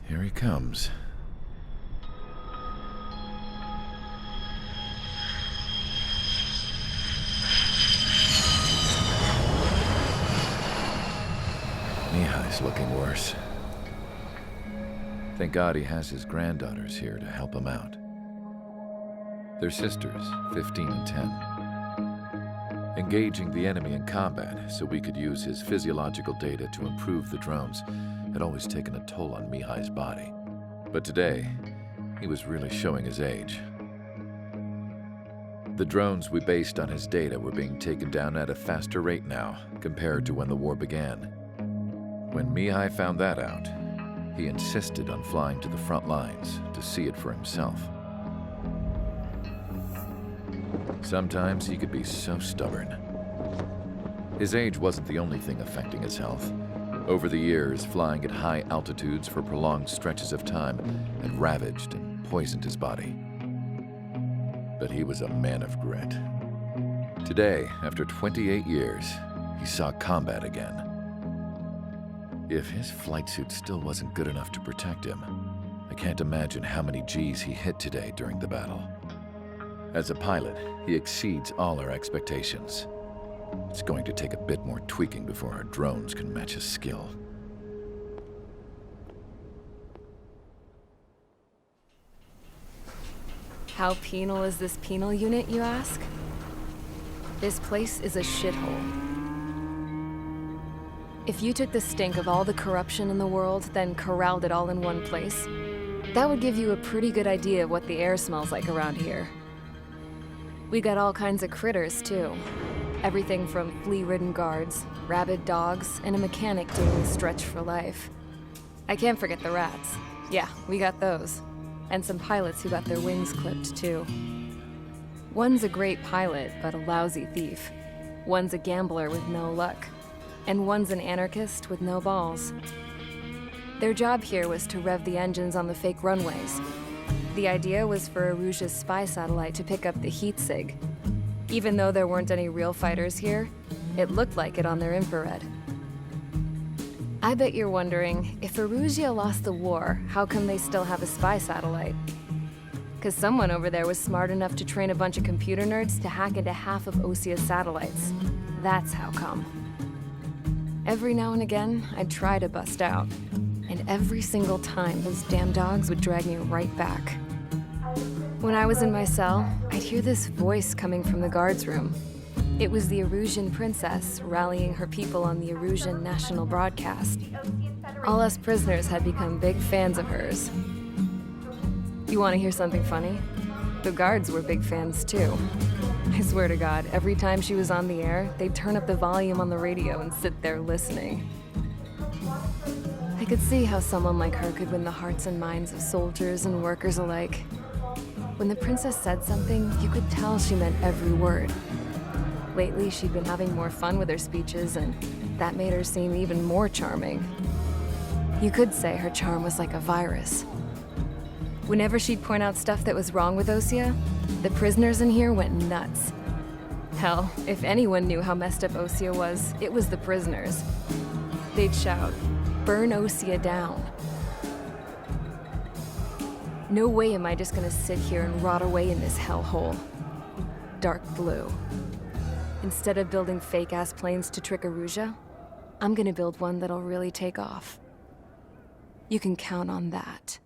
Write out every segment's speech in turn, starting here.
Here he comes. Mihai's looking worse. Thank God he has his granddaughters here to help him out. They're sisters, 15 and 10. Engaging the enemy in combat so we could use his physiological data to improve the drones had always taken a toll on Mihai's body. But today, he was really showing his age. The drones we based on his data were being taken down at a faster rate now compared to when the war began. When Mihai found that out, he insisted on flying to the front lines to see it for himself. Sometimes he could be so stubborn. His age wasn't the only thing affecting his health. Over the years, flying at high altitudes for prolonged stretches of time had ravaged and poisoned his body. But he was a man of grit. Today, after 28 years, he saw combat again. If his flight suit still wasn't good enough to protect him, I can't imagine how many Gs he hit today during the battle. As a pilot, he exceeds all our expectations. It's going to take a bit more tweaking before our drones can match his skill. How penal is this penal unit, you ask? This place is a shithole. If you took the stink of all the corruption in the world, then corralled it all in one place, that would give you a pretty good idea of what the air smells like around here. We got all kinds of critters, too. Everything from flea-ridden guards, rabid dogs, and a mechanic doing the stretch for life. I can't forget the rats. Yeah, we got those. And some pilots who got their wings clipped, too. One's a great pilot, but a lousy thief. One's a gambler with no luck. And one's an anarchist with no balls. Their job here was to rev the engines on the fake runways. The idea was for Erusia's spy satellite to pick up the heat sig. Even though there weren't any real fighters here, it looked like it on their infrared. I bet you're wondering, if Erusia lost the war, how come they still have a spy satellite? 'Cause someone over there was smart enough to train a bunch of computer nerds to hack into half of Osia's satellites. That's how come. Every now and again, I'd try to bust out. And every single time, those damn dogs would drag me right back. When I was in my cell, I'd hear this voice coming from the guards room. It was the Erusian princess rallying her people on the Erusian national broadcast. All us prisoners had become big fans of hers. You want to hear something funny? The guards were big fans too. I swear to God, every time she was on the air, they'd turn up the volume on the radio and sit there listening. I could see how someone like her could win the hearts and minds of soldiers and workers alike. When the princess said something, you could tell she meant every word. Lately, she'd been having more fun with her speeches, and that made her seem even more charming. You could say her charm was like a virus. Whenever she'd point out stuff that was wrong with Osia, the prisoners in here went nuts. Hell, if anyone knew how messed up Osia was, it was the prisoners. They'd shout, "Burn Osia down." No way am I just gonna sit here and rot away in this hellhole. Dark blue. Instead of building fake-ass planes to trick Erusia, I'm gonna build one that'll really take off. You can count on that.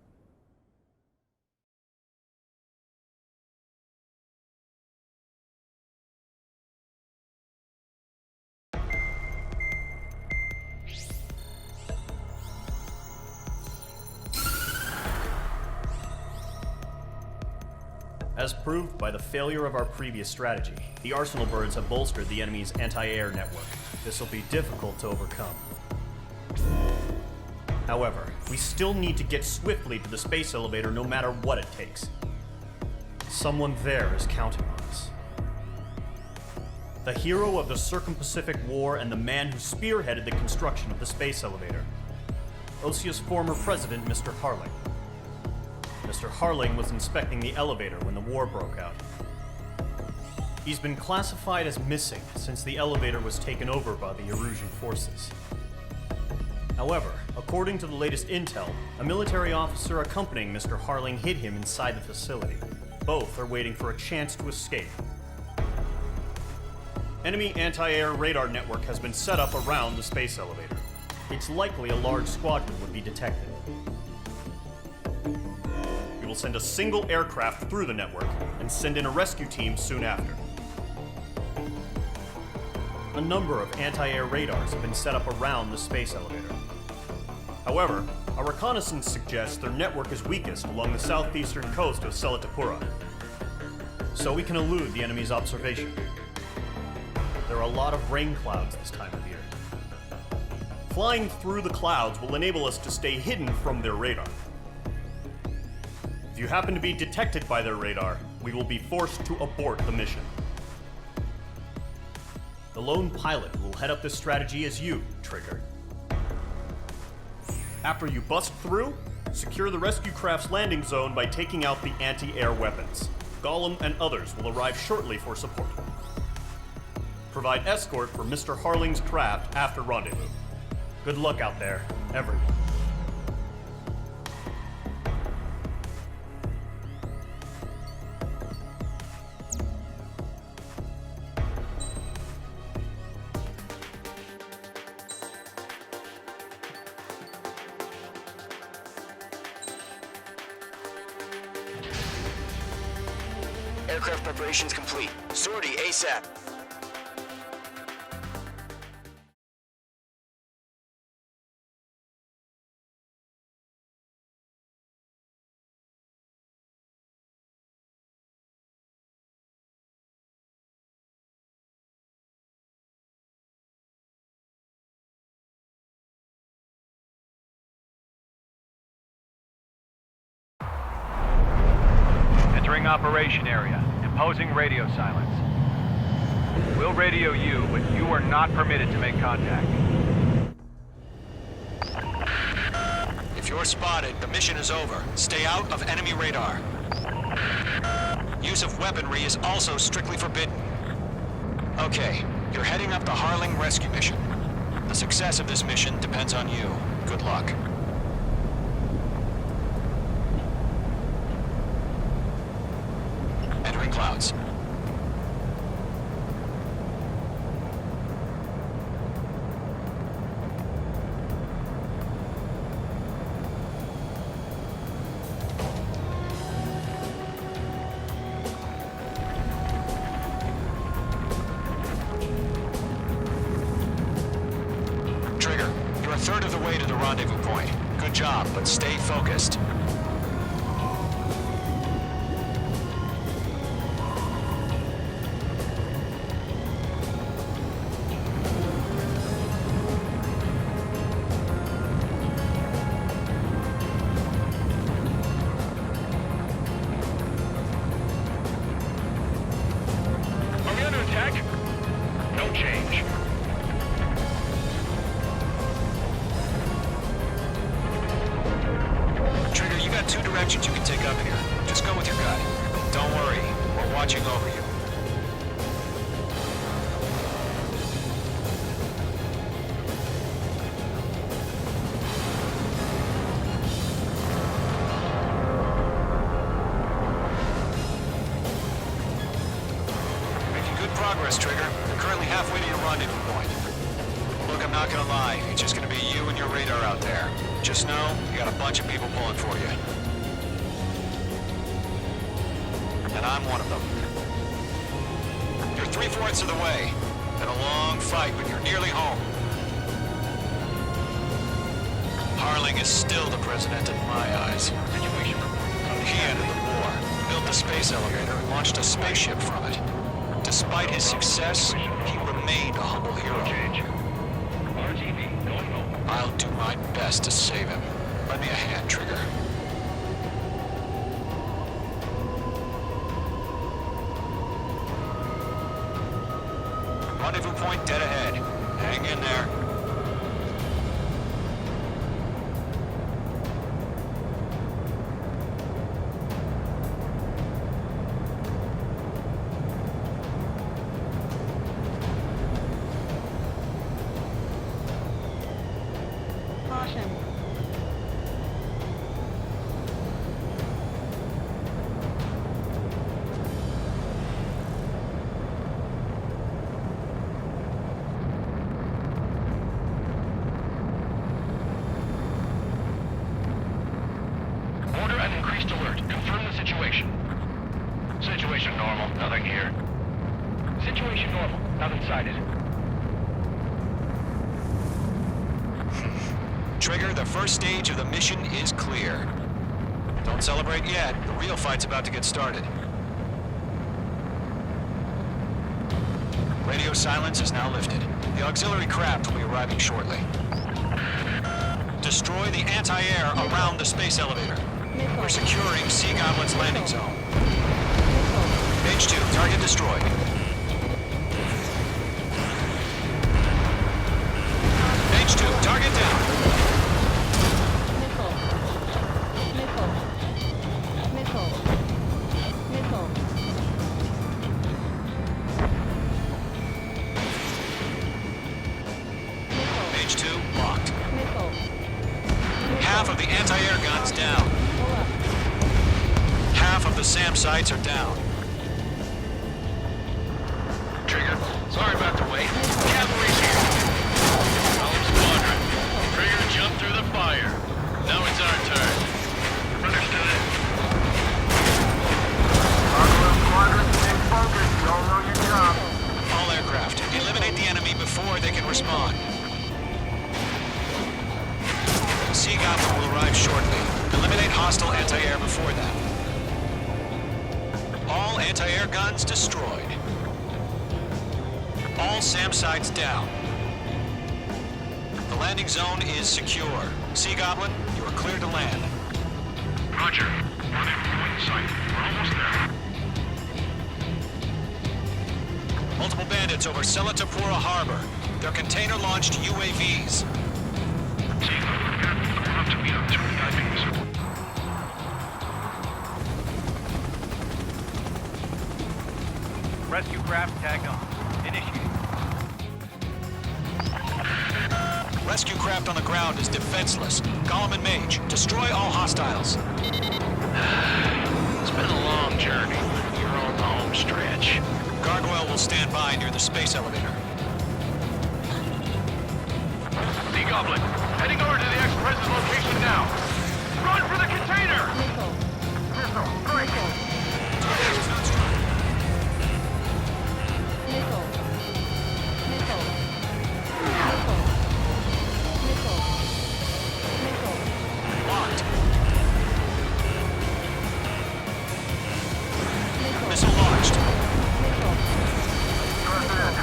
As proved by the failure of our previous strategy, the Arsenal birds have bolstered the enemy's anti-air network. This will be difficult to overcome. However, we still need to get swiftly to the space elevator no matter what it takes. Someone there is counting on us. The hero of the Circum-Pacific War and the man who spearheaded the construction of the space elevator. Osia's former president, Mr. Harling. Mr. Harling was inspecting the elevator when the war broke out. He's been classified as missing since the elevator was taken over by the Erusian forces. However, according to the latest intel, a military officer accompanying Mr. Harling hid him inside the facility. Both are waiting for a chance to escape. Enemy anti-air radar network has been set up around the space elevator. It's likely a large squadron would be detected. We will send a single aircraft through the network and send in a rescue team soon after. A number of anti-air radars have been set up around the space elevator. However, our reconnaissance suggests their network is weakest along the southeastern coast of Selatapura, so we can elude the enemy's observation. There are a lot of rain clouds this time of year. Flying through the clouds will enable us to stay hidden from their radar. If you happen to be detected by their radar, we will be forced to abort the mission. The lone pilot who will head up this strategy is you, Trigger. After you bust through, secure the rescue craft's landing zone by taking out the anti-air weapons. Gollum and others will arrive shortly for support. Provide escort for Mr. Harling's craft after rendezvous. Good luck out there, everyone. Aircraft preparations complete. Sortie ASAP. Entering operation area. Imposing radio silence. We'll radio you, but you are not permitted to make contact. If you're spotted, the mission is over. Stay out of enemy radar. Use of weaponry is also strictly forbidden. Okay, you're heading up the Harling rescue mission. The success of this mission depends on you. Good luck. Entering clouds. Trigger, you're a third of the way to the rendezvous point. Good job, but stay focused. Are we under attack? No change. Trigger, you got two directions you can take up here. Just go with your gut. Don't worry, we're watching over you. Making good progress, Trigger. You're currently halfway to your rendezvous point. Look, I'm not gonna lie. It's just gonna be you and your radar out there. Just know, you got a bunch of people pulling for you. And I'm one of them. You're 3/4 of the way. Been a long fight, but you're nearly home. Harling is still the president in my eyes. He ended the war, built the space elevator, and launched a spaceship from it. Despite his success, he remained a humble hero. I'll do my best to save him. Lend me a hand, Trigger. Rendezvous point dead ahead. Hang in there. Nothing sighted. Trigger, the first stage of the mission is clear. Don't celebrate yet. The real fight's about to get started. Radio silence is now lifted. The auxiliary craft will be arriving shortly. Destroy the anti-air around the space elevator. We're securing Sea Goblin's landing zone. H2, target destroyed. H2, target down. H2, locked. Half of the anti-air guns down. Half of the SAM sites are down. Trigger, sorry about the wait. Cavalry's here. Column Squadron. Trigger jumped through the fire. Now it's our turn. Understood. Squadron, stay focused. You all know your job. All aircraft, eliminate the enemy before they can respond. Sea Goblin will arrive shortly. Eliminate hostile anti-air before that. All anti-air guns destroyed. All SAM sites down. The landing zone is secure. Sea Goblin, you are cleared to land. Roger. Rendezvous in sight. We're almost there. Multiple bandits over Selatapura Harbor. They're container-launched UAVs. See, we're going up to meet up to diving missile. Rescue craft tagged on. Initiate. Rescue craft on the ground is defenseless. Gollum and Mage, destroy all hostiles. It's been a long journey. You're on the home stretch. Gargoyle will stand by near the space elevator. Sea Goblin, heading over to the ex-president's location now. Run for the container! Missile, break! Locked. Missile launched. President,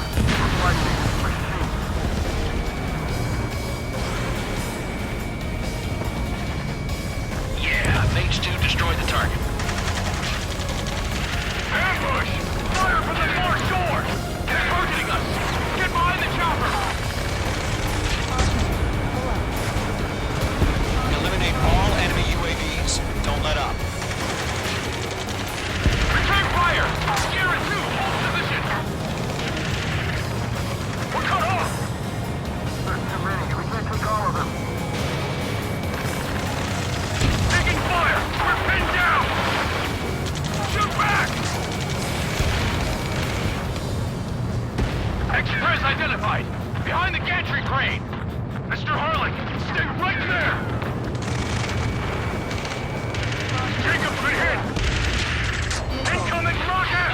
flight lead, proceed. Yeah, Mates 2 destroyed the target. Ambush! Fire from the far shore! They're targeting us! Get behind the chopper! Eliminate all enemy UAVs. Don't let up. Return fire! Sierra 2, hold position! We're cut off! There's too many. We can't take all of them. Taking fire! We're pinned down! Shoot back! Express identified! Behind the gantry crane! Mr. Harlan, stay right there! Jacob's been hit! Incoming rocket!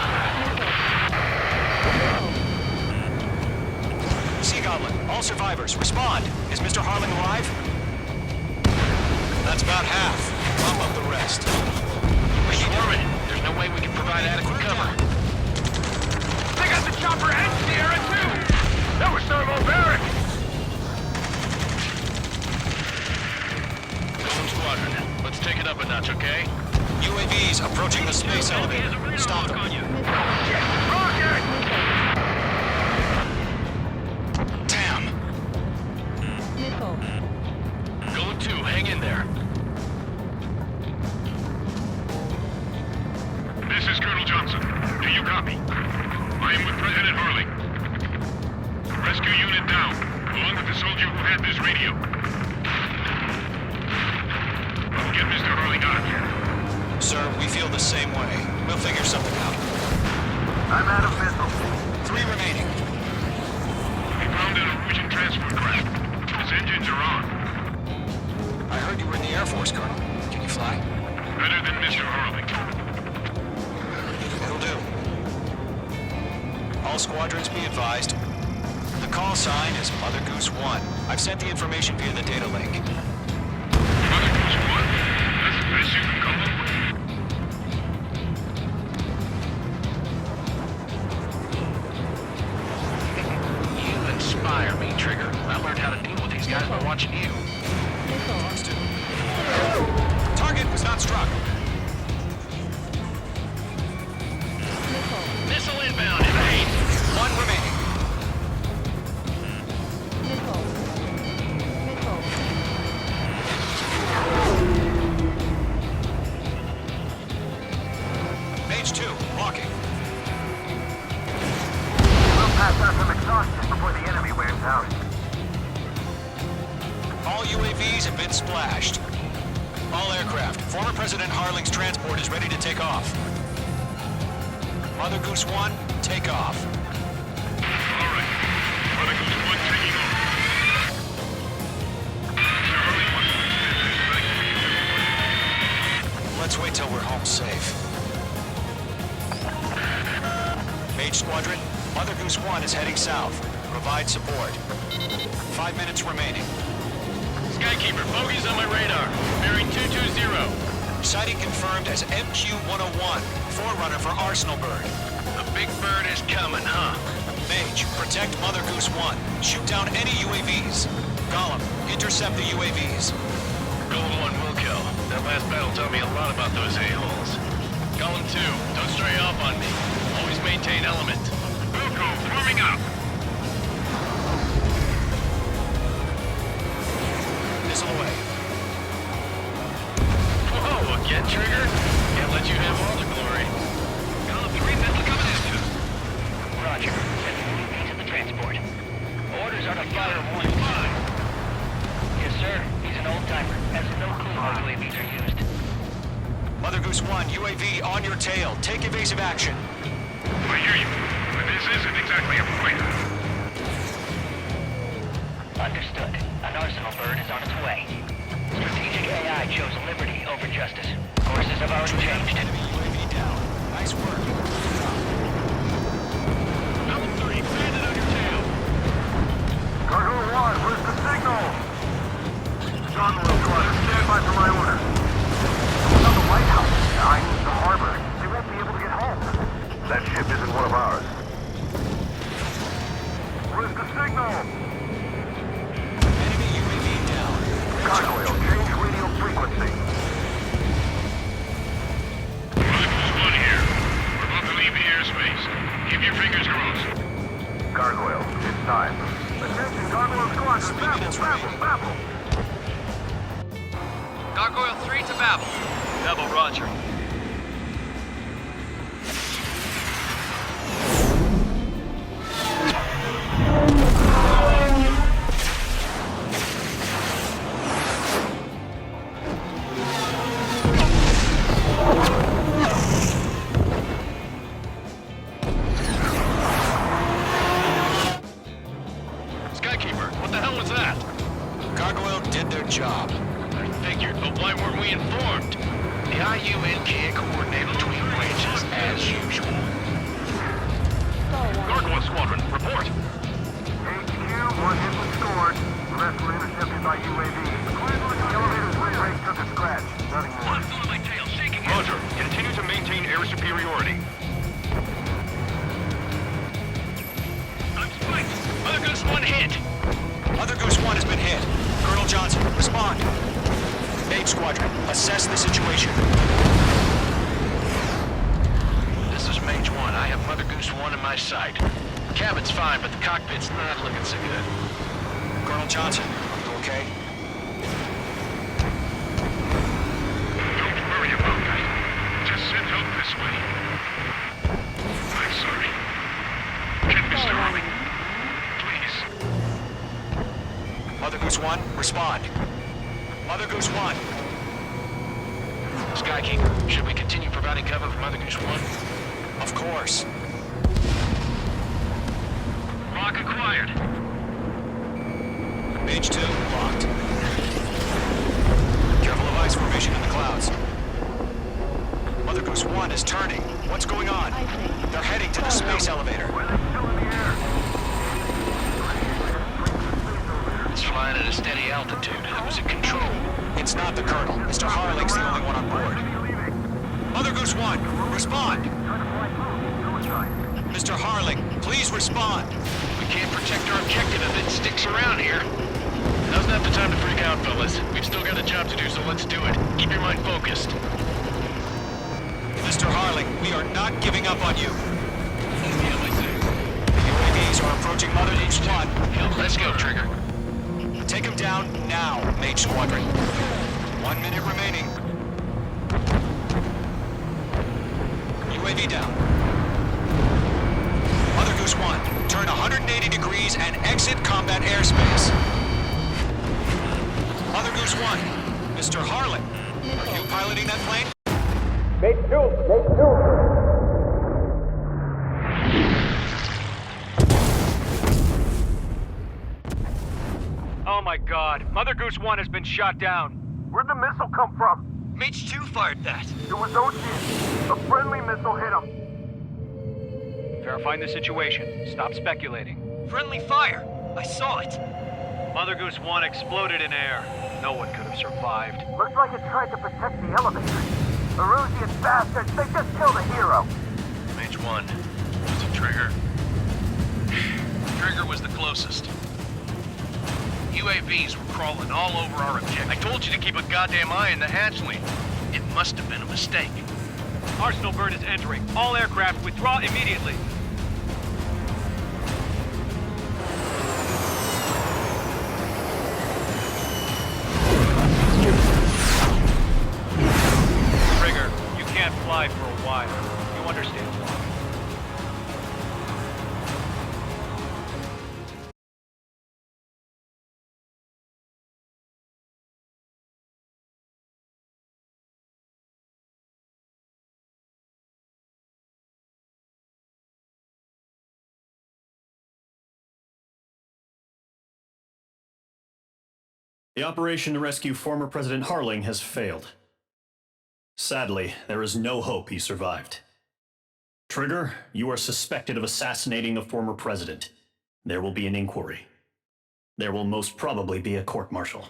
Sea Goblin, all survivors, respond. Is Mr. Harlan alive? That's about half. Bump up the rest. We're swarming. There's no way we can provide adequate cover. They got the chopper and Sierra too! That was thermobaric! Golem Squadron, let's take it up a notch, okay? UAVs approaching the space elevator. Stop them. Rocket! Damn! Golem 2, hang in there. This is Colonel Johnson. Do you copy? I am with President Hurley. Rescue unit down, along with the soldier who had this radio. I'll get Mr. Hurley out of here. Sir, we feel the same way. We'll figure something out. I'm out of missiles. 3 remaining. We found a Norwegian transfer craft. His engines are on. I heard you were in the Air Force, Colonel. Can you fly? Better than Mr. Hurley. It'll do. All squadrons be advised. The call sign is Mother Goose 1. I've sent the information via the data link. Mother Goose 1? That's the best you can come up with? You inspire me, Trigger. I learned how to deal with these guys by watching you. Target was not struck. Missile inbound, evade! One remaining. Mage 2, walking. We'll pass out some exhaustion before the enemy wears out. All UAVs have been splashed. All aircraft. Former President Harling's transport is ready to take off. Mother Goose 1, take off. All right. Mother Goose 1 taking off. Charlie 1. Let's wait till we're home safe. Mage Squadron, Mother Goose 1 is heading south. Provide support. 5 minutes remaining. Skykeeper, bogeys on my radar. Bearing 220. Sighting confirmed as MQ-101, forerunner for Arsenal Bird. The big bird is coming, huh? Mage, protect Mother Goose 1. Shoot down any UAVs. Gollum, intercept the UAVs. Golem 1 will kill. That last battle taught me a lot about those a-holes. Golem 2, don't stray off on me. Always maintain element. Wilco, forming up. Missile away. Whoa, again, Trigger? Can't let you have all the glory. Golem 3, missile coming at you. Roger. Send UAV to the transport. Orders are to fire one. Yes, sir. He's an old-timer. Has no clue how UAVs are used. Mother Goose 1, UAV on your tail. Take evasive action. I hear you, but this isn't exactly a fight. Understood. An Arsenal Bird is on its way. Strategic AI chose liberty over justice. Courses have already changed. Enemy UAV down. Nice work. Golem 3, landed on your tail. Cargo 1, where's the signal? John Will Squadron, stand by for my order. It's not the White House. I need the harbor. They won't be able to get home. That ship isn't one of ours. Where's the signal? Enemy UAV down. Gargoyle, change radio frequency. Mother Goose 1 here. We're about to leave the airspace. Keep your fingers crossed. Gargoyle, it's time. Attention, Gargoyle Squadron, Babel. Gargoyle 3 to Babel. Babel, roger. Skykeeper, what the hell was that? Gargoyle did their job. I figured, but why weren't we informed? The IUN can't coordinate between branches as usual. Gargoyle Squadron, report. HQ, one hit was scored. The rest were intercepted by UAV. The elevator's wind rate took a scratch. Nothing more. I'm feeling my tail shaking. Roger. Continue to maintain air superiority. I'm spiked. Mother Goose 1 hit. Mother Goose 1 has been hit. Colonel Johnson, respond. Mage Squadron, assess the situation. This is Mage 1. I have Mother Goose 1 in my sight. Cabin's fine, but the cockpit's not looking so good. Colonel Johnson, are you okay? Don't worry about that. Just send help this way. I'm sorry. Get Mr. Harling. Please. Mother Goose 1, respond. Mother Goose 1. Skykeeper, should we continue providing cover for Mother Goose 1? Of course. Lock acquired. Mage 2, locked. Careful of ice formation in the clouds. Mother Goose 1 is turning. What's going on? They're heading to the space elevator. Were they still in the altitude. I was in control. It's not the Colonel. Mr. Harling's the only one on board. Mother Goose 1, respond! Mr. Harling, please respond! We can't protect our objective if it sticks around here. Now's not the time to freak out, fellas. We've still got a job to do, so let's do it. Keep your mind focused. Mr. Harling, we are not giving up on you. The UAVs are approaching Mother Goose 1. Let's go, Trigger. Take him down now, Mage Squadron. 1 minute remaining. UAV down. Mother Goose 1, turn 180 degrees and exit combat airspace. Mother Goose 1, Mr. Harling, are you piloting that plane? Oh my god, Mother Goose 1 has been shot down. Where'd the missile come from? Mage 2 fired that. It was OG. A friendly missile hit him. Verifying the situation. Stop speculating. Friendly fire. I saw it. Mother Goose 1 exploded in air. No one could have survived. Looks like it tried to protect the elevator. The Erusian bastards, they just killed a hero. Mage 1. Was it Trigger? Trigger was the closest. UAVs were crawling all over our objective. I told you to keep a goddamn eye on the hatchling. It must have been a mistake. Arsenal bird is entering. All aircraft withdraw immediately. Trigger, you can't fly for a while. You understand why. The operation to rescue former President Harling has failed. Sadly, there is no hope he survived. Trigger, you are suspected of assassinating the former president. There will be an inquiry. There will most probably be a court-martial.